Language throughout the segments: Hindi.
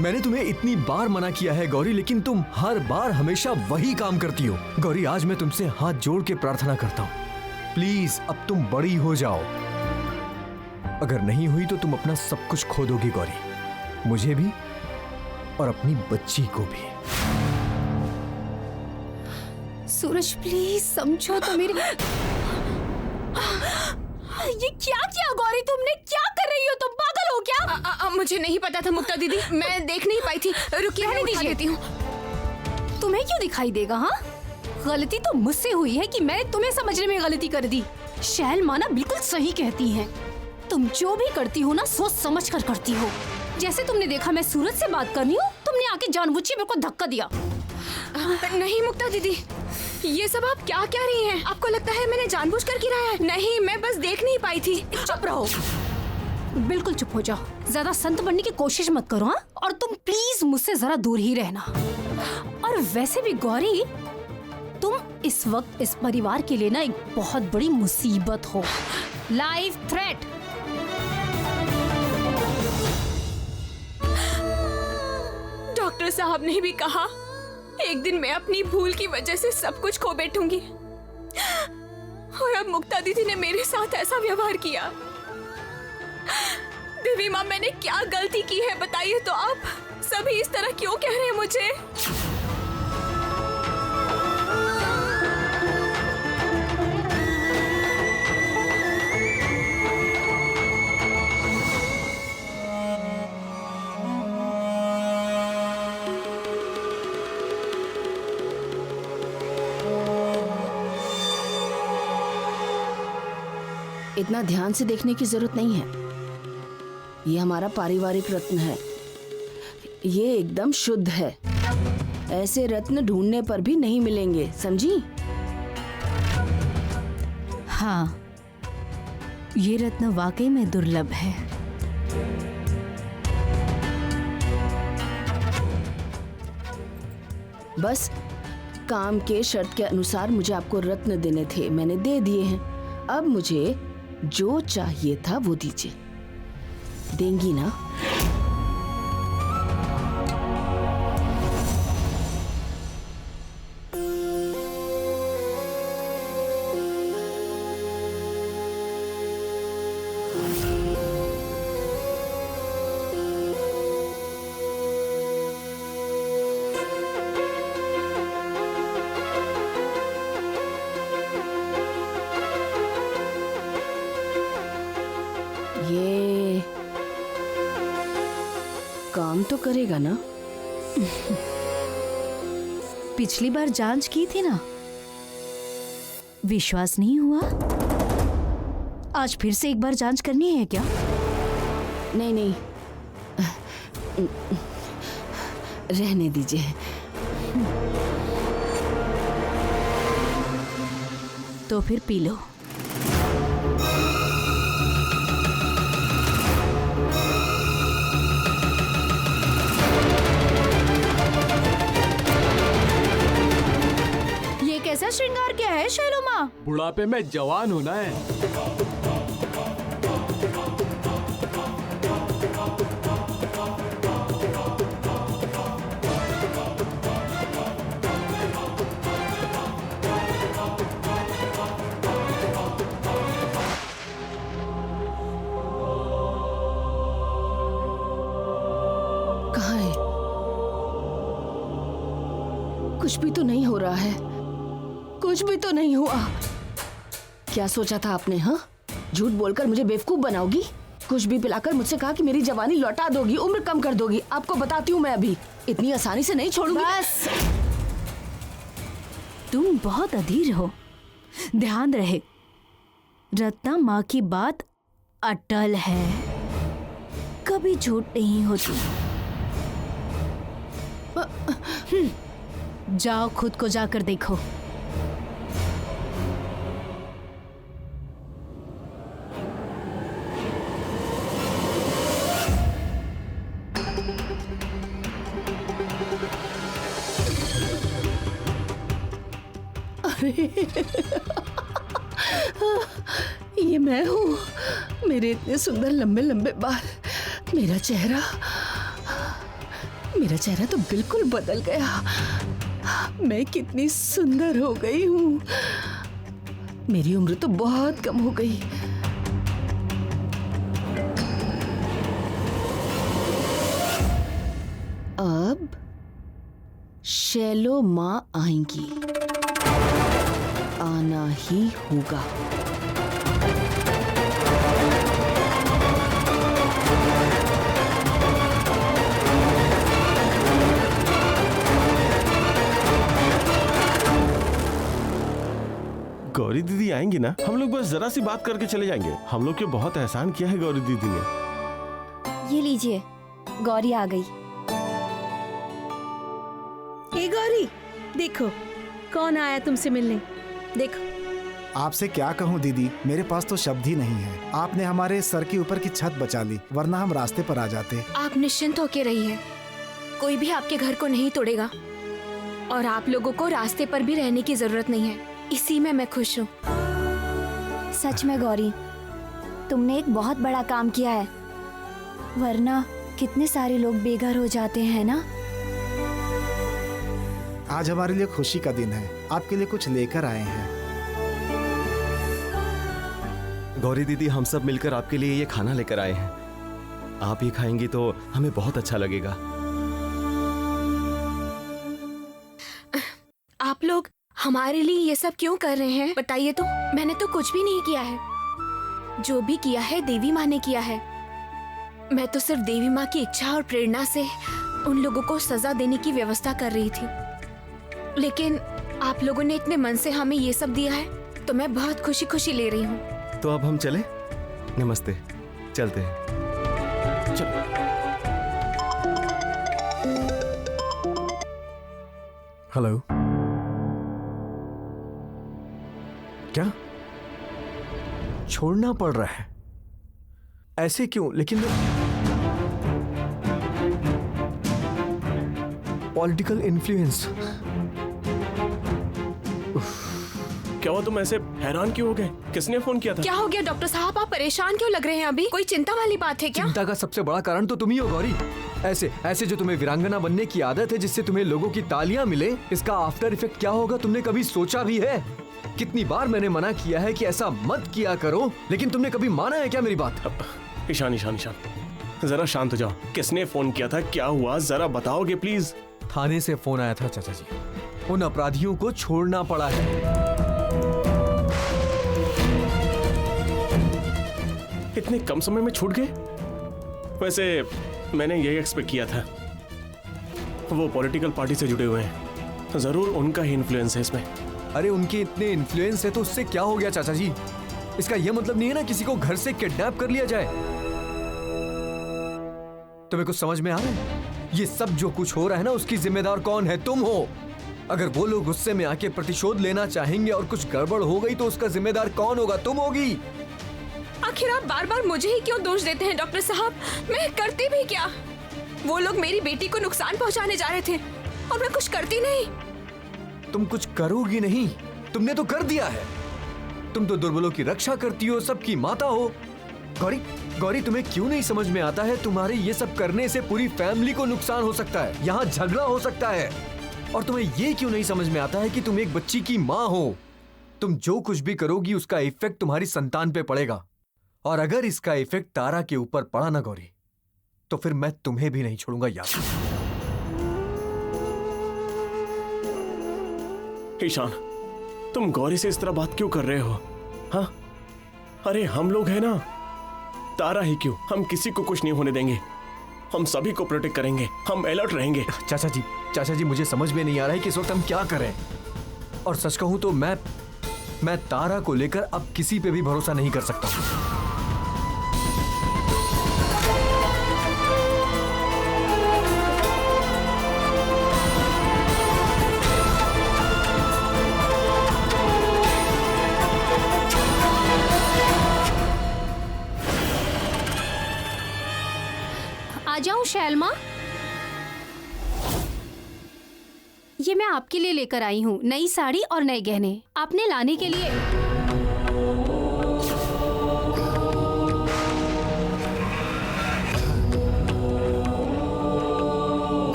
मैंने तुम्हें इतनी बार मना किया है गौरी, लेकिन तुम हर बार हमेशा वही काम करती हो। गौरी, आज मैं तुमसे हाथ जोड़ के प्रार्थना करता हूँ, प्लीज अब तुम बड़ी हो जाओ। अगर नहीं हुई तो तुम अपना सब कुछ खो दोगी गौरी, मुझे भी और अपनी बच्ची को भी। सूरज प्लीज समझो तो मेरी। ये क्या किया गौरी तुमने? क्या कर रही हो तुम? पागल हो क्या? मुझे नहीं पता था मुक्ता दीदी, मैं देख नहीं पाई थी। रुकिए, मैं उठा देती हूँ। तुम्हें क्यों दिखाई देगा? हाँ, गलती तो मुझसे हुई है कि मैंने तुम्हें समझने में गलती कर दी। शैल माना बिल्कुल सही कहती हैं। तुम जो भी करती हो ना, सोच समझ कर करती हो। जैसे तुमने देखा मैं सूरज से बात कर रही हूँ, तुमने आके जानबूझ के मेरे को धक्का दिया। नहीं मुक्ता दीदी, ये सब आप क्या कह रही हैं? आपको लगता है मैंने जानबूझकर गिराया है? नहीं, मैं बस देख नहीं पाई थी। चुप रहो, बिल्कुल चुप हो जाओ। ज्यादा संत बनने की कोशिश मत करो। हाँ, और तुम प्लीज मुझसे जरा दूर ही रहना। और वैसे भी गौरी, तुम इस वक्त इस परिवार के लिए ना एक बहुत बड़ी मुसीबत हो। Life threat. डॉक्टर साहब ने भी कहा एक दिन मैं अपनी भूल की वजह से सब कुछ खो बैठूंगी, और अब मुक्ता दीदी ने मेरे साथ ऐसा व्यवहार किया। देवी माँ, मैंने क्या गलती की है बताइए तो। आप सभी इस तरह क्यों कह रहे हैं मुझे? इतना ध्यान से देखने की जरूरत नहीं है। ये हमारा पारिवारिक रत्न है, ये एकदम शुद्ध है। ऐसे रत्न ढूंढने पर भी नहीं मिलेंगे, समझी? हाँ, ये रत्न वाकई में दुर्लभ है। बस काम के शर्त के अनुसार मुझे आपको रत्न देने थे, मैंने दे दिए हैं। अब मुझे जो चाहिए था वो दीजिए। देंगी ना? ये काम तो करेगा ना? पिछली बार जांच की थी ना, विश्वास नहीं हुआ? आज फिर से एक बार जांच करनी है क्या? नहीं नहीं, रहने दीजिए। तो फिर पी लो। कैसा श्रृंगार क्या है शैलो माँ? बुढ़ापे में जवान होना है। कहाँ है? कुछ भी तो नहीं हो रहा है, कुछ भी तो नहीं हुआ। क्या सोचा था आपने? हाँ, झूठ बोलकर मुझे बेवकूफ बनाओगी, कुछ भी पिलाकर मुझसे कहा कि मेरी जवानी लौटा दोगी, उम्र कम कर दोगी। आपको बताती हूँ मैं अभी इतनी आसानी से नहीं छोड़ूंगी। बस, तुम बहुत अधीर हो। ध्यान रहे, रत्ना माँ की बात अटल है, कभी झूठ नहीं होती। जाओ, खुद को जाकर देखो। ये मैं हूँ, मेरे इतने सुंदर लंबे लंबे बाल, मेरा चेहरा, मेरा चेहरा तो बिल्कुल बदल गया। मैं कितनी सुंदर हो गई हूँ। मेरी उम्र तो बहुत कम हो गई। अब शैलो माँ आएंगी, आना ही होगा। गौरी दीदी आएंगी ना, हम लोग बस जरा सी बात करके चले जाएंगे। हम लोग के बहुत एहसान किया है गौरी दीदी ने। ये लीजिए, गौरी आ गई। हे गौरी, देखो कौन आया तुमसे मिलने। देखो। आपसे क्या कहूँ दीदी, मेरे पास तो शब्द ही नहीं है। आपने हमारे सर के ऊपर की छत बचा ली, वरना हम रास्ते पर आ जाते। आप निश्चिंत होके रहिए, कोई भी आपके घर को नहीं तोड़ेगा और आप लोगों को रास्ते पर भी रहने की जरूरत नहीं है। इसी में मैं खुश हूँ। सच में गौरी, तुमने एक बहुत बड़ा काम किया है, वरना कितने सारे लोग बेघर हो जाते हैं ना। आज हमारे लिए खुशी का दिन है, आपके लिए कुछ लेकर आए हैं। गौरी दीदी, हम सब मिलकर आपके लिए ये खाना लेकर आए हैं। आप ये खाएंगी तो हमें बहुत अच्छा लगेगा। आप लोग हमारे लिए ये सब क्यों कर रहे हैं बताइए तो। मैंने तो कुछ भी नहीं किया है, जो भी किया है देवी माँ ने किया है। मैं तो सिर्फ देवी माँ की इच्छा और प्रेरणा से उन लोगों को सजा देने की व्यवस्था कर रही थी, लेकिन आप लोगों ने इतने मन से हमें ये सब दिया है तो मैं बहुत खुशी खुशी ले रही हूँ। तो अब हम चले? नमस्ते, चलते हैं। चलो। हेलो। क्या छोड़ना पड़ रहा है? ऐसे क्यों? लेकिन पॉलिटिकल इन्फ्लुएंस। क्या हुआ, तुम ऐसे हैरान क्यों हो गए? किसने फोन किया था? क्या हो गया डॉक्टर साहब, आप परेशान क्यों लग रहे हैं? अभी कोई चिंता वाली बात है क्या? चिंता का सबसे बड़ा कारण तो तुम ही हो गौरी। ऐसे ऐसे जो तुम्हें वीरांगना बनने की आदत है, जिससे तुम्हें लोगों की तालियां मिले, इसका आफ्टर इफेक्ट क्या होगा तुमने कभी सोचा भी है? कितनी बार मैंने मना किया है कि ऐसा मत किया करो, लेकिन तुमने कभी माना है क्या मेरी बात? ईशान, ईशान, ईशान, जरा शांत हो जाओ। किसने फोन किया था? क्या हुआ, जरा बताओगे प्लीज? थाने से फोन आया था चाचा जी, उन अपराधियों को छोड़ना पड़ा है। इतने कम समय में छूट गए? वैसे मैंने यही एक्सपेक्ट किया था। वो पॉलिटिकल पार्टी से जुड़े हुए हैं, जरूर उनका ही इन्फ्लुएंस है इसमें। अरे उनके इतने इन्फ्लुएंस है तो उससे क्या हो गया चाचा जी? इसका यह मतलब नहीं है ना किसी को घर से किडनैप कर लिया जाए। तुम्हें कुछ समझ में आ रहा है? ये सब जो कुछ हो रहा है ना, उसकी जिम्मेदार कौन है? तुम हो। अगर वो लोग गुस्से में आके प्रतिशोध लेना चाहेंगे और कुछ गड़बड़ हो गई तो उसका जिम्मेदार कौन होगा? तुम होगी। आखिर आप बार बार मुझे ही क्यों दोष देते हैं डॉक्टर साहब? मैं करती भी क्या? वो लोग मेरी बेटी को नुकसान पहुंचाने जा रहे थे और मैं कुछ करती नहीं। तुम कुछ करोगी नहीं, तुमने तो कर दिया है। तुम तो दुर्बलों की रक्षा करती हो, सबकी माता हो। गौरी, गौरी, तुम्हें क्यों नहीं समझ में आता है? तुम्हारे ये सब करने से पूरी फैमिली को नुकसान हो सकता है, यहाँ झगड़ा हो सकता है। और तुम्हें ये क्यों नहीं समझ में आता है कि तुम एक बच्ची की माँ हो? तुम जो कुछ भी करोगी उसका इफेक्ट तुम्हारी संतान पे पड़ेगा, और अगर इसका इफेक्ट तारा के ऊपर पड़ा ना गौरी, तो फिर मैं तुम्हें भी नहीं छोड़ूंगा याद। ईशान, तुम गौरी से इस तरह बात क्यों कर रहे हो? हाँ, अरे हम लोग हैं ना, तारा ही क्यों, हम किसी को कुछ नहीं होने देंगे। हम सभी को प्रोटेक्ट करेंगे, हम अलर्ट रहेंगे। चाचा जी, मुझे समझ में नहीं आ रहा है कि इस वक्त हम क्या करें। और सच कहूं तो मैं तारा को लेकर अब किसी पे भी भरोसा नहीं कर सकता। आ जाऊं शैलमा? ये मैं आपके लिए लेकर आई हूँ नई साड़ी और नए गहने। आपने लाने के लिए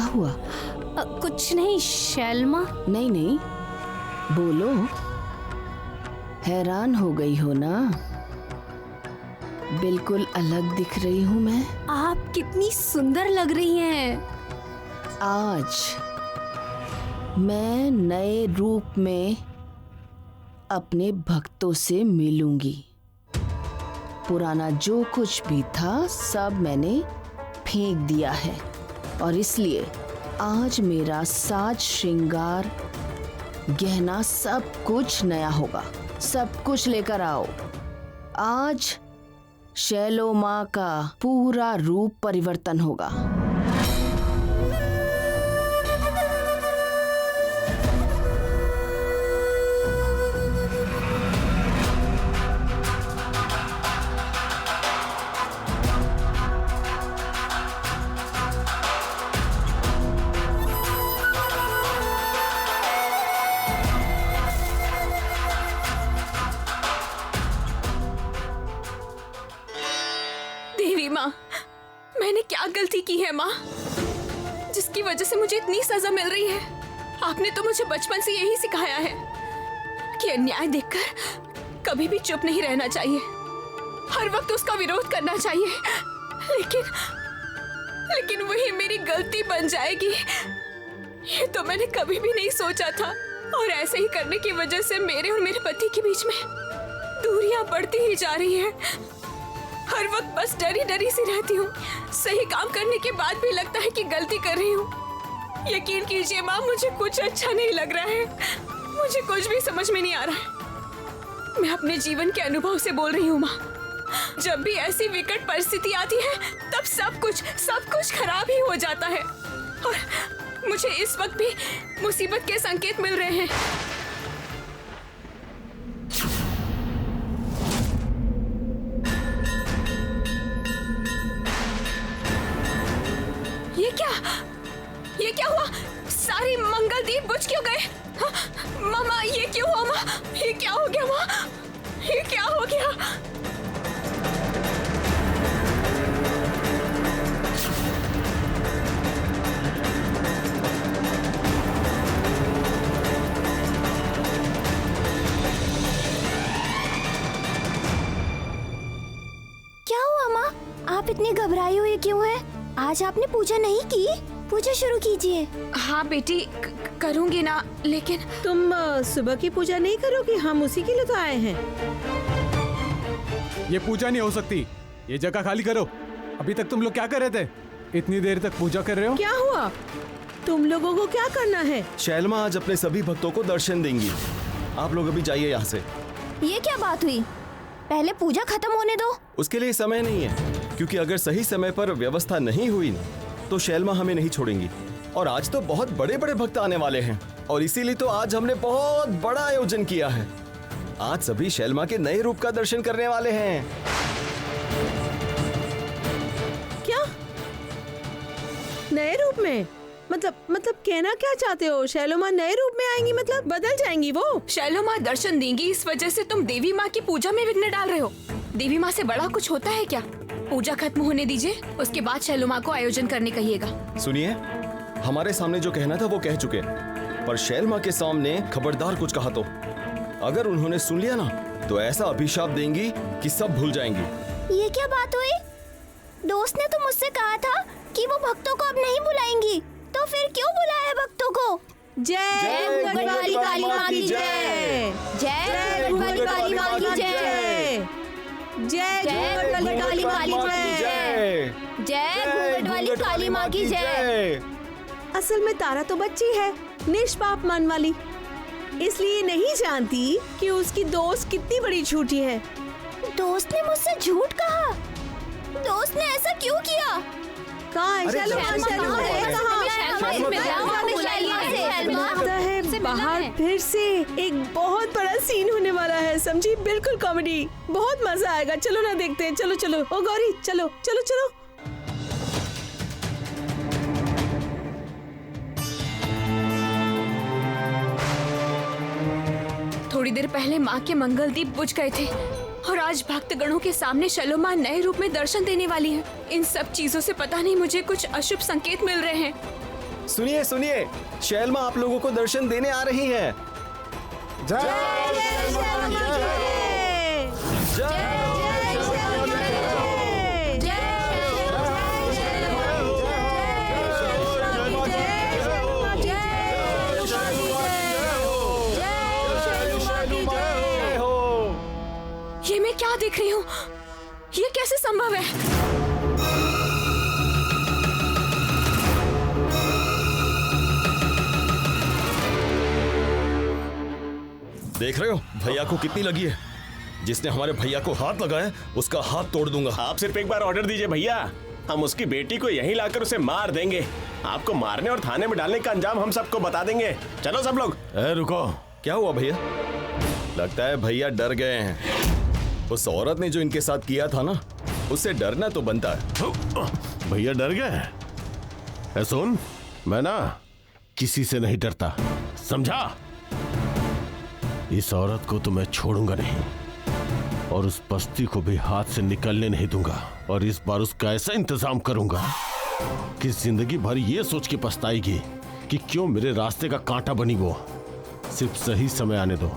हुआ? कुछ नहीं शैलमा। नहीं नहीं, बोलो। हैरान हो गई हो ना? बिल्कुल अलग दिख रही हूँ मैं। आप कितनी सुंदर लग रही हैं। आज मैं नए रूप में अपने भक्तों से मिलूंगी। पुराना जो कुछ भी था सब मैंने फेंक दिया है और इसलिए आज मेरा साज श्रृंगार गहना सब कुछ नया होगा। सब कुछ लेकर आओ। आज शैलो माँ का पूरा रूप परिवर्तन होगा। देवी माँ, मैंने क्या गलती की है माँ, जिसकी वजह से मुझे इतनी सजा मिल रही है? आपने तो मुझे बचपन से यही सिखाया है कि अन्याय देखकर कभी भी चुप नहीं रहना चाहिए, हर वक्त उसका विरोध करना चाहिए। लेकिन वही मेरी गलती बन जाएगी, ये तो मैंने कभी भी नहीं सोचा था। और ऐसे ही करने की वजह से मेरे और मेरे पति के बीच में दूरियां बढ़ती ही जा रही है। हर वक्त बस डरी डरी सी रहती हूँ। सही काम करने के बाद भी लगता है कि गलती कर रही हूँ। यकीन कीजिए माँ, मुझे कुछ अच्छा नहीं लग रहा है। मुझे कुछ भी समझ में नहीं आ रहा है। मैं अपने जीवन के अनुभव से बोल रही हूँ माँ। जब भी ऐसी विकट परिस्थिति आती है तब सब कुछ खराब ही हो जाता है। और मुझे इस वक्त भी मुसीबत के संकेत मिल रहे हैं। ये क्या हुआ? सारी मंगल दीप बुझ क्यों गए? हाँ, मामा ये क्यों हुआ माँ? ये क्या हो गया माँ? ये क्या हो गया? क्या हुआ माँ? आप इतनी घबराई हुई क्यों हैं? आज आपने पूजा नहीं की? पूजा शुरू कीजिए। हाँ बेटी, करूँगी ना, लेकिन तुम सुबह की पूजा नहीं करोगी? हम उसी के लिए तो आए हैं। ये पूजा नहीं हो सकती। ये जगह खाली करो। अभी तक तुम लोग क्या कर रहे थे? इतनी देर तक पूजा कर रहे हो? क्या हुआ? तुम लोगों को क्या करना है? शैलमा आज अपने सभी भक्तों को दर्शन देंगी। आप लोग अभी जाइए यहाँ से। ये क्या बात हुई? पहले पूजा खत्म होने दो। उसके लिए समय नहीं है, क्योंकि अगर सही समय पर व्यवस्था नहीं हुई तो शैलमा हमें नहीं छोड़ेंगी। और आज तो बहुत बड़े बड़े भक्त आने वाले हैं और इसीलिए तो आज हमने बहुत बड़ा आयोजन किया है। आज सभी शैलमा के नए रूप का दर्शन करने वाले हैं। क्या नए रूप में? मतलब कहना क्या चाहते हो? शैलो माँ नए रूप में आएंगी? मतलब बदल जाएंगी वो? शैलो माँ दर्शन देंगी, इस वजह से तुम देवी माँ की पूजा में विघ्न डाल रहे हो। देवी माँ से बड़ा कुछ होता है क्या? पूजा खत्म होने दीजिए, उसके बाद शैलो माँ को आयोजन करने कहिएगा। सुनिए, हमारे सामने जो कहना था वो कह चुके, पर शैलमा के सामने खबरदार कुछ कहा तो अगर उन्होंने सुन लिया ना तो ऐसा अभिशाप देंगी कि सब भूल जाएंगी। ये क्या बात हुई? दोस्त ने तो मुझसे कहा था कि वो भक्तों को अब नहीं बुलाएंगी, तो फिर क्यों बुलाया भक्तों को? जय घूंघट वाली काली माँ की जय। जय घूंघट वाली माँ की जय। जय घूंघट वाली काली माँ की जय। जय घूंघट वाली काली माँ की जय। असल में तारा तो बच्ची है, निष्पाप मन वाली, इसलिए नहीं जानती कि उसकी दोस्त कितनी बड़ी झूठी है। दोस्त ने मुझसे झूठ कहा? दोस्त ने ऐसा क्यों किया? कहाँ है शैलो माँ? शैलो माँ है कहाँ? लगता है बाहर फिर से एक बहुत बड़ा सीन होने वाला है, समझी? बिल्कुल कॉमेडी, बहुत मजा आएगा। चलो ना देखते हैं। चलो चलो। ओ गौरी, चलो चलो चलो। थोड़ी देर पहले माँ के मंगल दीप बुझ गए थे और आज भक्तगणों के सामने शैलो माँ नए रूप में दर्शन देने वाली है। इन सब चीजों से पता नहीं मुझे कुछ अशुभ संकेत मिल रहे हैं। सुनिए सुनिए, शैल माँ आप लोगों को दर्शन देने आ रही हैं। ये मैं क्या देख रही हूँ? ये कैसे संभव है? देख रहे हो भैया को कितनी लगी है? जिसने हमारे भैया को हाथ लगाया उसका हाथ तोड़ दूंगा। आप सिर्फ एक बार ऑर्डर दीजिए भैया, हम उसकी बेटी को यहीं लाकर उसे मार देंगे। आपको मारने और थाने में डालने का अंजाम हम सबको बता देंगे। चलो सब लोग। रुको, क्या हुआ भैया? लगता है भैया डर गए हैं। उस औरत ने जो इनके साथ किया था ना, उससे डरना तो बनता है। भैया डर गए? सुन, मैं ना किसी से नहीं डरता, समझा? इस औरत को तो मैं छोड़ूंगा नहीं और उस बस्ती को भी हाथ से निकलने नहीं दूंगा। और इस बार उसका ऐसा इंतजाम करूंगा कि जिंदगी भर ये सोच के पछताएगी कि क्यों मेरे रास्ते का कांटा बनी वो। सिर्फ सही समय आने दो,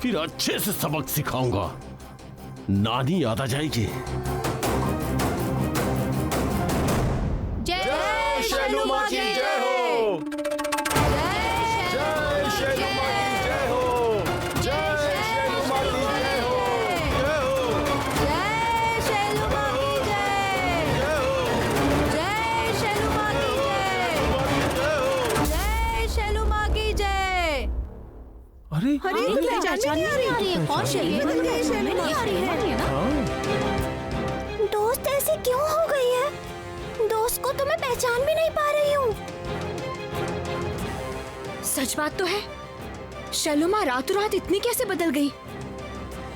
फिर अच्छे से सबक सिखाऊंगा। नानी याद आ जाएगी। जय शैलू माँ की जय हो। जय शैलू माँ की जय हो। जय शैलू माँ की जय हो। जय शैलू माँ की जय। जय शैलू माँ की जय। जय शैलू माँ की जय। अरे पहचान नहीं आ रही है। कौन शैलू माँ नहीं आ रही है ना? दोस्त ऐसी क्यों हो गई है? दोस्त को तो मैं पहचान भी नहीं पा रही हूँ। सच बात तो है, शैलू माँ रातों रात इतनी कैसे बदल गई?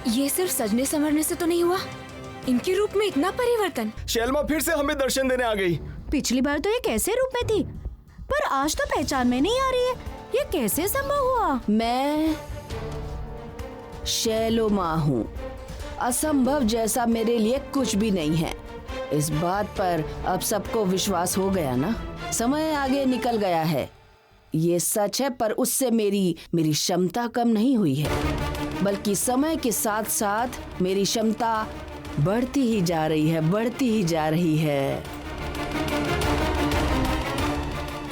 ये सिर्फ सजने संवरने से तो नहीं हुआ, इनके रूप में इतना परिवर्तन। शैल माँ फिर से हमें दर्शन देने आ गई। पिछली बार तो ये कैसे रूप में थी, पर आज तो पहचान में नहीं आ रही है। ये कैसे संभव हुआ? मैं शैलो माँ हूँ। असंभव जैसा मेरे लिए कुछ भी नहीं है। इस बात पर अब सबको विश्वास हो गया ना? समय आगे निकल गया है, ये सच है, पर उससे मेरी क्षमता कम नहीं हुई है, बल्कि समय के साथ साथ मेरी क्षमता बढ़ती ही जा रही है, बढ़ती ही जा रही है।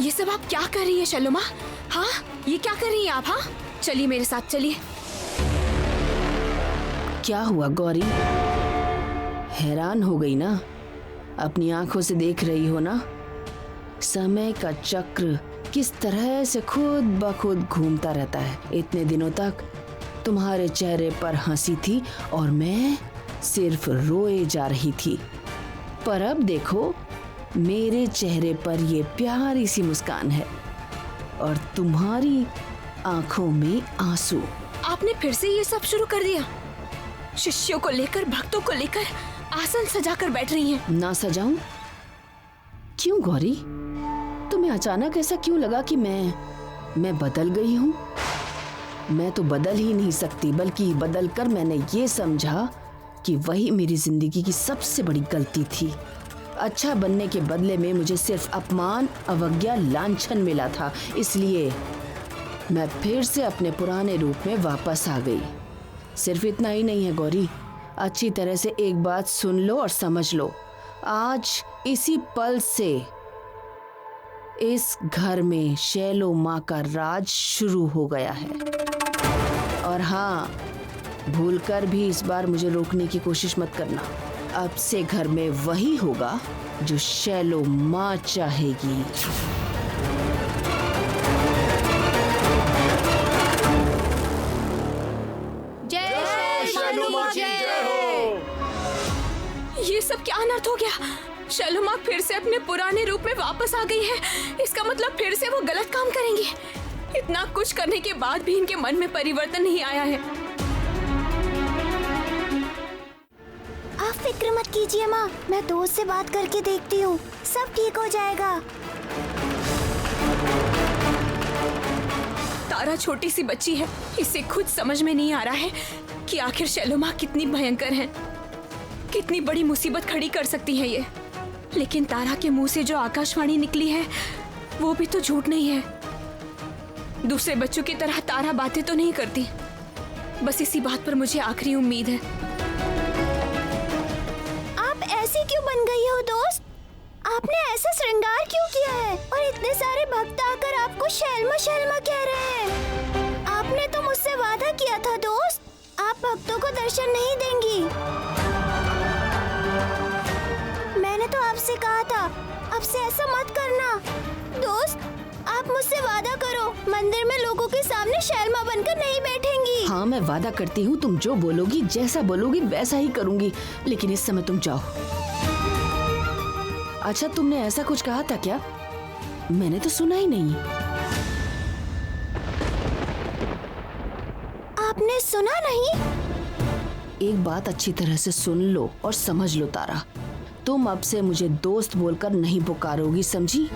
ये सब आप क्या कर रही है शैलू माँ? हाँ, ये क्या कर रही हैं आप? हाँ, चलिए मेरे साथ चलिए। क्या हुआ गौरी? हैरान हो गई ना? अपनी आंखों से देख रही हो ना समय का चक्र किस तरह से खुद ब खुद घूमता रहता है। इतने दिनों तक तुम्हारे चेहरे पर हंसी थी और मैं सिर्फ रोए जा रही थी, पर अब देखो मेरे चेहरे पर ये प्यारी सी मुस्कान है और तुम्हारी आंखों में आंसू। आपने फिर से ये सब शुरू कर दिया? शिष्यों को लेकर, भक्तों को लेकर आसन सजाकर बैठ रही हैं। ना सजाऊं? क्यों गौरी, तुम्हें अचानक ऐसा क्यों लगा कि मैं बदल गई हूँ? मैं तो बदल ही नहीं सकती, बल्कि बदलकर मैंने ये समझा कि वही मेरी जिंदगी की सबसे बड़ी गलती थी। अच्छा बनने के बदले में मुझे सिर्फ अपमान, अवज्ञा, लांछन मिला था, इसलिए मैं फिर से अपने पुराने रूप में वापस आ गई। सिर्फ इतना ही नहीं है गौरी, अच्छी तरह से एक बात सुन लो और समझ लो। आज इसी पल से इस घर में शैलो माँ का राज शुरू हो गया है। और हाँ, भूलकर भी इस बार मुझे रोकने की कोशिश मत करना। अब से घर में वही होगा जो शैलो माँ चाहेगी। ये सब क्या अनर्थ हो गया? शैलू माँ फिर से अपने पुराने रूप में वापस आ गई है। इसका मतलब फिर से वो गलत काम करेंगी। इतना कुछ करने के बाद भी इनके मन में परिवर्तन नहीं आया है। आप फिक्र मत कीजिए माँ, मैं दोस्त से बात करके देखती हूँ, सब ठीक हो जाएगा। तारा छोटी सी बच्ची है, इसे खुद समझ में नहीं आ रहा है कि आखिर शैलू माँ कितनी भयंकर है, कितनी बड़ी मुसीबत खड़ी कर सकती है ये। लेकिन तारा के मुंह से जो आकाशवाणी निकली है वो भी तो झूठ नहीं है। दूसरे बच्चों की तरह तारा बातें तो नहीं करती। बस इसी बात पर मुझे आखिरी उम्मीद है। आप ऐसी क्यों बन गई हो दोस्त? आपने ऐसा श्रृंगार क्यों किया है? और इतने सारे भक्त आकर आपको शैलमा शैलमा कह रहे हैं। आपने तो मुझसे वादा किया था दोस्त, आप भक्तों को दर्शन नहीं देंगी। मैंने तो आपसे कहा था, अब से ऐसा मत करना। दोस्त, आप मुझसे वादा करो, मंदिर में लोगों के सामने शैलमा बनकर नहीं बैठेंगी। हाँ, मैं वादा करती हूँ, तुम जो बोलोगी, जैसा बोलोगी वैसा ही करूँगी। लेकिन इस समय तुम जाओ। अच्छा, तुमने ऐसा कुछ कहा था क्या? मैंने तो सुना ही नहीं। आपने सुना नहीं? एक बात अच्छी तरह से सुन लो और समझ लो तारा, तुम अब से मुझे दोस्त बोलकर नहीं पुकारोगी, समझी?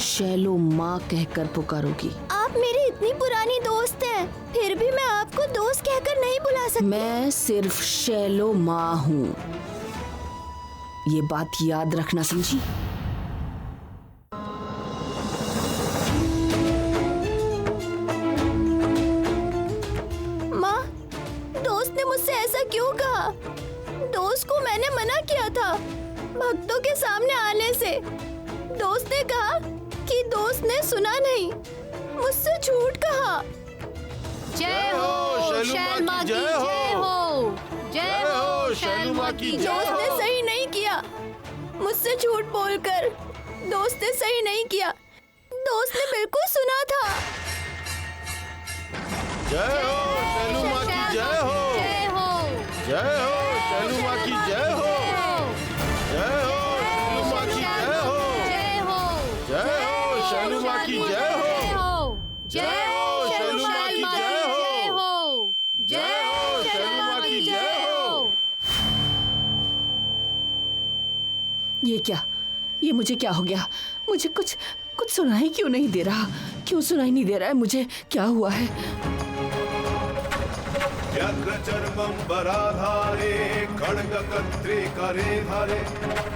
शैलो माँ कहकर पुकारोगी। आप मेरी इतनी पुरानी दोस्त हैं, फिर भी मैं आपको दोस्त कहकर नहीं बुला सकती। मैं सिर्फ शैलो माँ हूँ, ये बात याद रखना, समझी? माँ, दोस्त ने मुझसे ऐसा क्यों कहा? दोस्त को मैंने मना किया था भक्तों के सामने आने से। दोस्त ने कहा कि दोस्त ने सुना नहीं, मुझसे झूठ कहा। जय हो शैलमा की जय हो, जय हो शैलमा की जय हो। दोस्त ने सही नहीं किया, मुझसे झूठ बोलकर। दोस्त ने सही नहीं किया, दोस्त ने बिल्कुल सुना था। जय हो शैलमा की जय हो, जय हो, जय हो शैलमा की जय हो, जय हो शैलमा की जय हो, जय हो, जय हो शैलमा की जय हो, जय हो शैलमा की जय हो, जय हो शैलमा की जय हो। ये क्या? ये मुझे क्या हो गया? मुझे कुछ सुनाई क्यों नहीं दे रहा? क्यों सुनाई नहीं दे रहा है मुझे? क्या हुआ है? व्यग्रचर्मम्बराधारे खड्गकर्त्रे करे धारे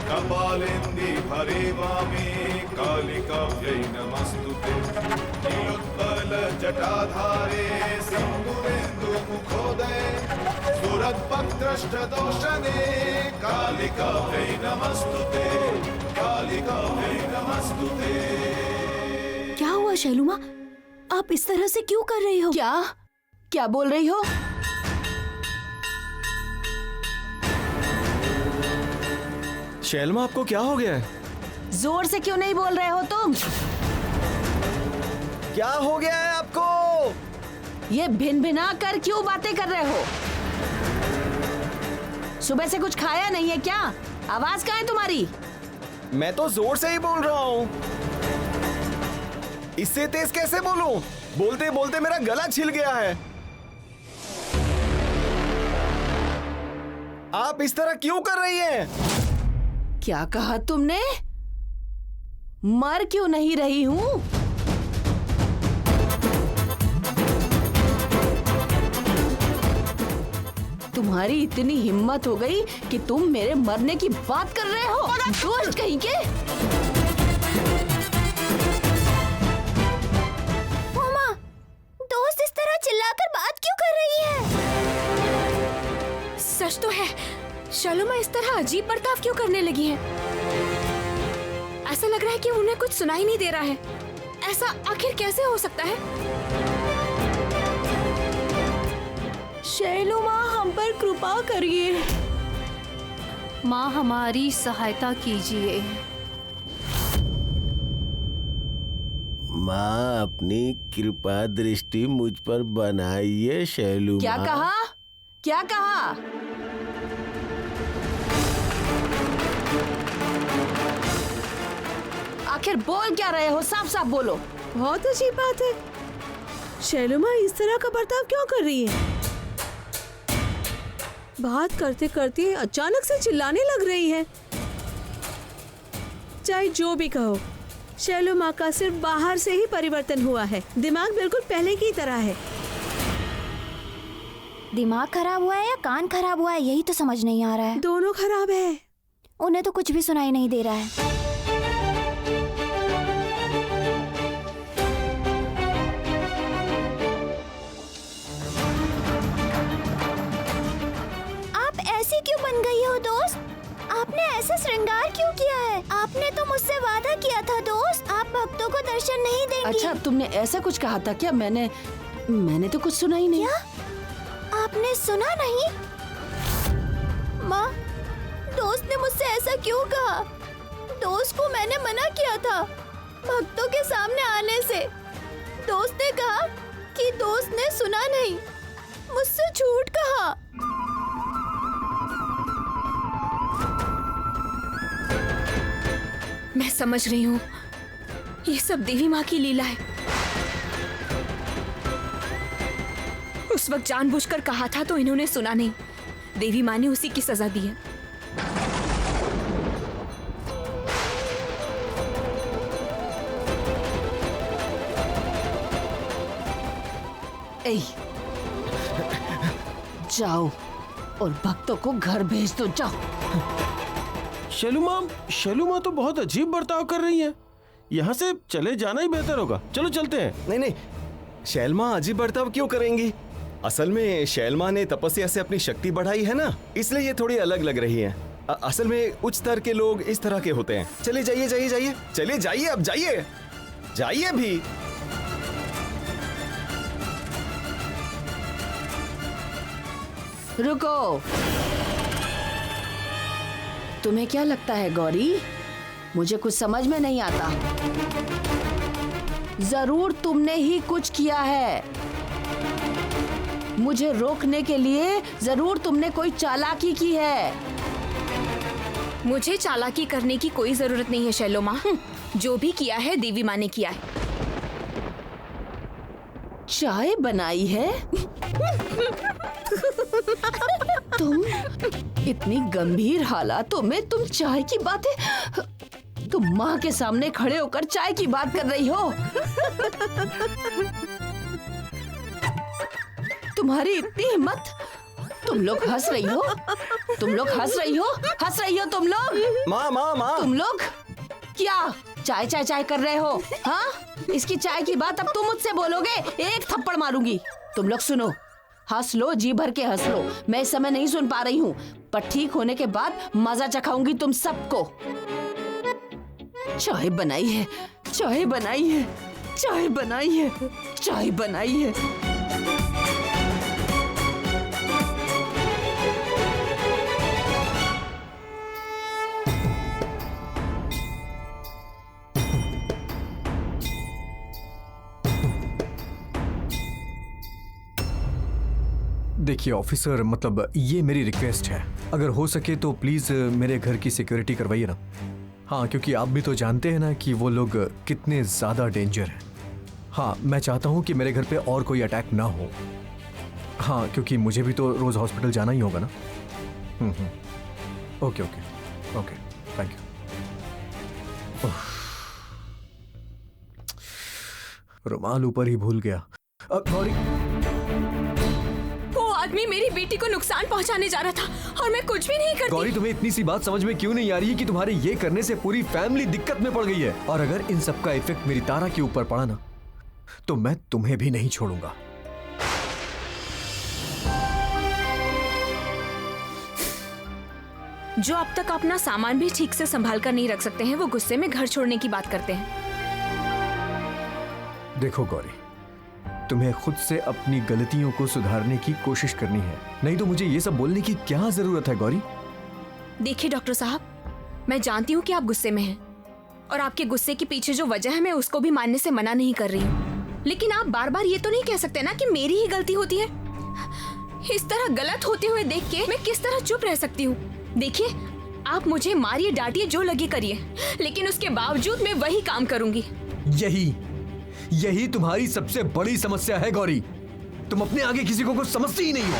कपालेन्दि भरे वामे कालिकाभ्यै नमस्तुते नीलोत्पलजटाधारे सिन्दूरेन्दुमुखोदये सुरद्भक्त्रष्टदोषणे कालिकाभ्यै नमस्तुते, कालिकाभ्यै नमस्तुते। क्या हुआ शैलुमा? आप इस तरह से क्यों कर रही हो? क्या बोल रही हो? शैलमा, आपको क्या हो गया है? जोर से क्यों नहीं बोल रहे हो तुम? क्या हो गया है आपको? ये भिन भिना कर क्यों बातें कर रहे हो? सुबह से कुछ खाया नहीं है क्या? आवाज कहाँ है तुम्हारी? मैं तो जोर से ही बोल रहा हूँ। इससे तेज कैसे बोलूं? बोलते बोलते मेरा गला छिल गया है। आप इस तरह क्यों कर रही हैं? क्या कहा तुमने? मर क्यों नहीं रही हूँ? तुम्हारी इतनी हिम्मत हो गई कि तुम मेरे मरने की बात कर रहे हो? दोस्त कहीं के? मामा, दोस्त इस तरह चिल्लाकर बात क्यों कर रही है? सच तो है, शैलमा इस तरह अजीब बर्ताव क्यों करने लगी है? ऐसा लग रहा है कि उन्हें कुछ सुनाई नहीं दे रहा है। ऐसा आखिर कैसे हो सकता है? शैलमा, हम पर कृपा करिए। माँ, हमारी सहायता कीजिए। माँ, अपनी कृपा दृष्टि मुझ पर बनाइए शैलू। क्या कहा? क्या कहा? आखिर बोल क्या रहे हो? साफ साफ बोलो। बहुत अजीब बात है। शैलमा इस तरह का बर्ताव क्यों कर रही है? बात करते करते अचानक से चिल्लाने लग रही है। चाहे जो भी कहो, शैलमा का सिर्फ बाहर से ही परिवर्तन हुआ है। दिमाग बिल्कुल पहले की तरह है। दिमाग खराब हुआ है या कान खराब हुआ है, यही तो समझ नहीं आ रहा है। दोनों खराब है। उन्हें तो कुछ भी सुनाई नहीं दे रहा है। आप ऐसी क्यों बन गई हो दोस्त? आपने ऐसा श्रृंगार क्यों किया है? आपने तो मुझसे वादा किया था दोस्त, आप भक्तों को दर्शन नहीं देंगी। अच्छा, तुमने ऐसा कुछ कहा था क्या? मैंने तो कुछ सुना ही नहीं। क्या? आपने सुना नहीं? माँ, दोस्त ने मुझसे ऐसा क्यों कहा? दोस्त को मैंने मना किया था भक्तों के सामने आने से। दोस्त ने कहा कि दोस्त ने सुना नहीं, मुझसे झूठ कहा। मैं समझ रही हूँ, ये सब देवी माँ की लीला है। उस वक्त जानबूझकर कहा था तो इन्होंने सुना नहीं। देवी माँ ने उसी की सजा दी है। ए, जाओ और भक्तों को घर भेज दो, जाओ। शैलू माँ तो बहुत अजीब बर्ताव कर रही है। यहाँ से चले जाना ही बेहतर होगा। चलो चलते हैं। नहीं नहीं, शैलमा अजीब बर्ताव क्यों करेंगी? असल में शैलमा ने तपस्या से अपनी शक्ति बढ़ाई है ना, इसलिए ये थोड़ी अलग लग रही है। असल में उच्च स्तर के लोग इस तरह के होते हैं। चलिए जाइए जाइए जाइए, चलिए जाइए, अब जाइए जाइए भी। रुको, तुम्हें क्या लगता है गौरी? मुझे कुछ समझ में नहीं आता। जरूर तुमने ही कुछ किया है। मुझे रोकने के लिए जरूर तुमने कोई चालाकी की है। मुझे चालाकी करने की कोई जरूरत नहीं है शैलो माँ। जो भी किया है देवी माँ ने किया है। चाय बनाई है? तुम इतनी गंभीर हालातों में तुम चाय की बातें, तुम माँ के सामने खड़े होकर चाय की बात कर रही हो? तुम्हारी इतनी हिम्मत! तुम लोग हंस रही हो? तुम लोग हंस रही हो? हंस रही हो तुम लोग? माँ माँ माँ, तुम लोग क्या चाय चाय चाय कर रहे हो? हाँ, इसकी चाय की बात अब तुम मुझसे बोलोगे, एक थप्पड़ मारूंगी। तुम लोग सुनो, हंस लो, जी भर के हंस लो। मैं इस समय नहीं सुन पा रही हूँ, पर ठीक होने के बाद मजा चखाऊंगी तुम सबको। चाय बनाई है, चाय बनाई है, चाय बनाई है, चाय बनाई है। देखिए ऑफिसर, मतलब ये मेरी रिक्वेस्ट है, अगर हो सके तो प्लीज मेरे घर की सिक्योरिटी करवाइए ना। हाँ, क्योंकि आप भी तो जानते हैं ना कि वो लोग कितने ज्यादा डेंजर हैं। हाँ, मैं चाहता हूँ कि मेरे घर पे और कोई अटैक ना हो। हाँ, क्योंकि मुझे भी तो रोज हॉस्पिटल जाना ही होगा ना। Okay okay okay, thank you. रुमाल ऊपर ही भूल गया। गौरी, आदमी मेरी बेटी को नुकसान पहुंचाने जा रहा था और मैं कुछ भी नहीं करती। गौरी, तुम्हें इतनी सी बात समझ में क्यों नहीं आ रही है कि तुम्हारे ये करने से पूरी फैमिली दिक्कत में पड़ गई है? और अगर इन सब का इफेक्ट मेरी तारा के ऊपर पड़ा ना, तो मैं तुम्हें भी नहीं छोड़ूंगा। जो अब तक अपना सामान भी ठीक से संभाल कर नहीं रख सकते हैं, वो गुस्से में घर छोड़ने की बात करते हैं। देखो गौरी, तुम्हें खुद से अपनी गलतियों को सुधारने की कोशिश करनी है, नहीं तो मुझे ये सब बोलने की क्या जरूरत है गौरी? देखिए डॉक्टर साहब, मैं जानती हूँ कि आप गुस्से में हैं और आपके गुस्से के पीछे जो वजह है मैं उसको भी मानने से मना नहीं कर रही हूँ, लेकिन आप बार बार ये तो नहीं कह सकते ना कि मेरी ही गलती होती है। इस तरह गलत होते हुए देख के मैं किस तरह चुप रह सकती हूँ? देखिए, आप मुझे मारिए डांटिए जो लगे करिए, लेकिन उसके बावजूद मैं वही काम करूंगी। यही तुम्हारी सबसे बड़ी समस्या है गौरी। तुम अपने आगे किसी को कुछ समझती ही नहीं हो।